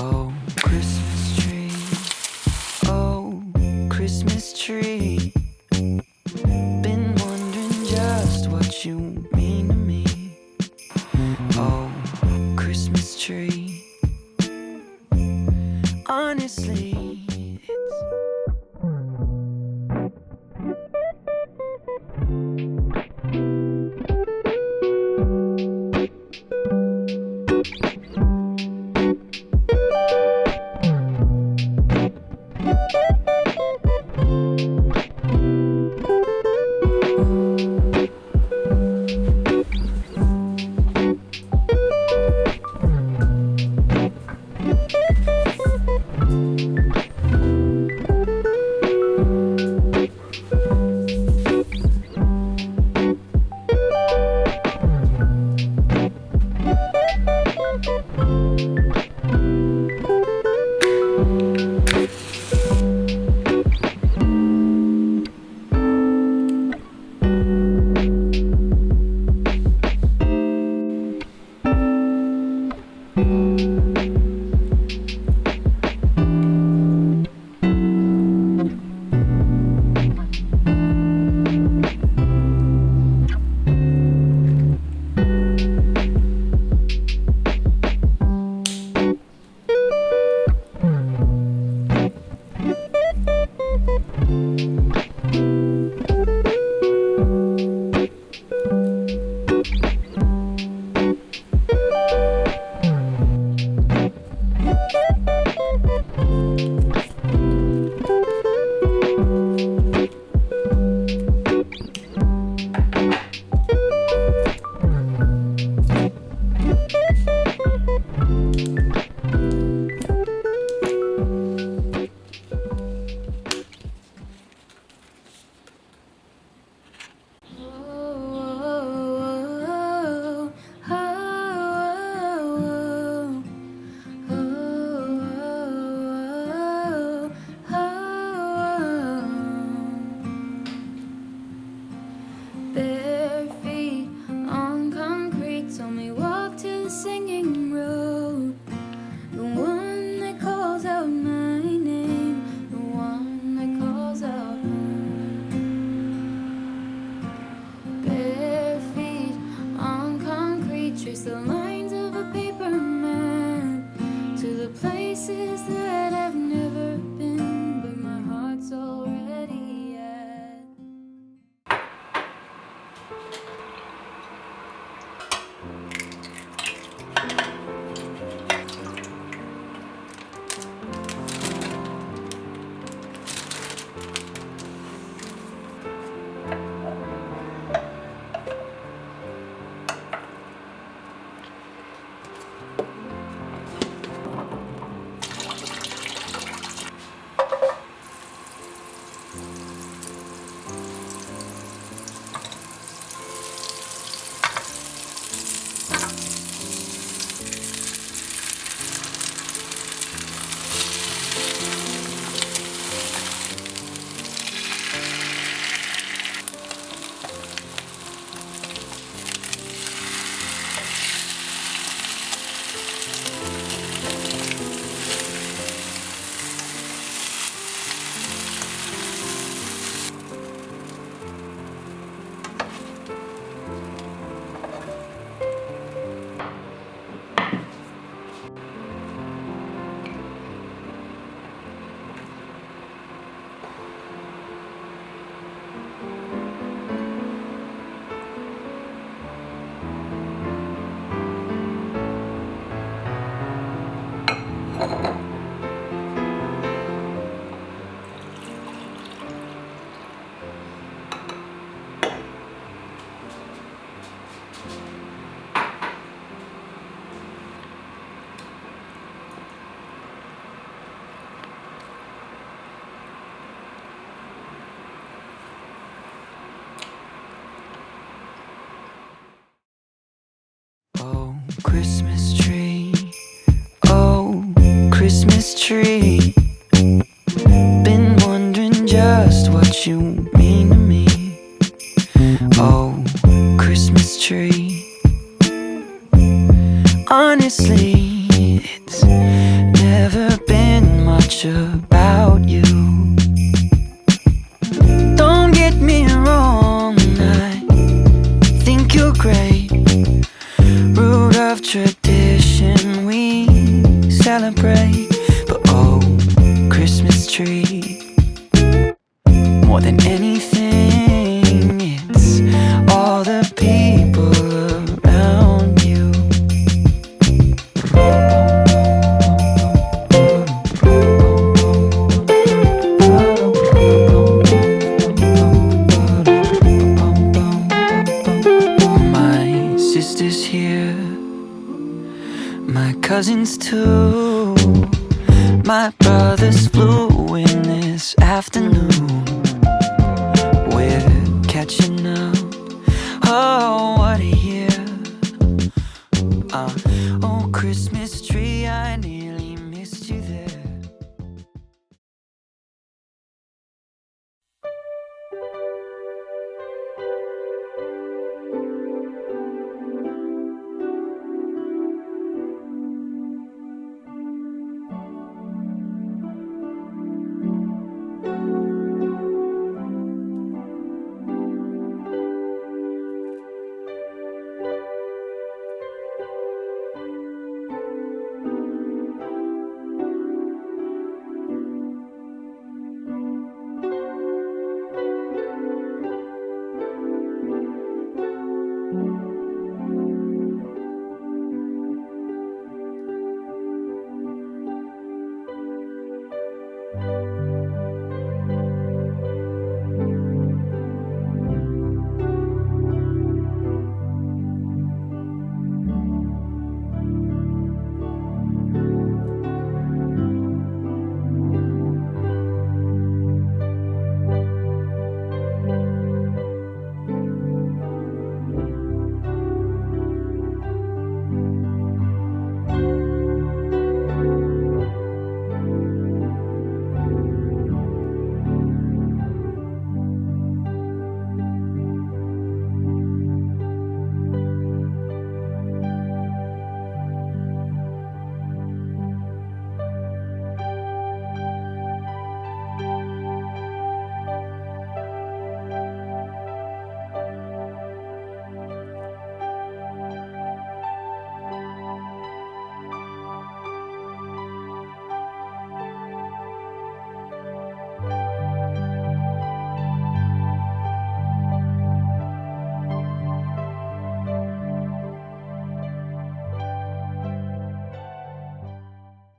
Oh, Christmas tree. Oh, Christmas tree. Been wondering just what you mean to me. Oh, Christmas tree. Honestly, it's bare feet on concrete. Told me walk to the singing road, the one that calls out my name, the one that calls out home. Bare feet on concrete, trace the lines of a paper map to the places that I've never been, but my heart's already at. oh, Christmas tree. Oh, Christmas tree. Been wondering just what you mean to me. Oh, Christmas tree. Honestly, it's celebrate. But oh, Christmas tree, more than anything, it's all the people around you. My sister's here, my cousins too. My brothers flew in this afternoon. We're catching up. Oh,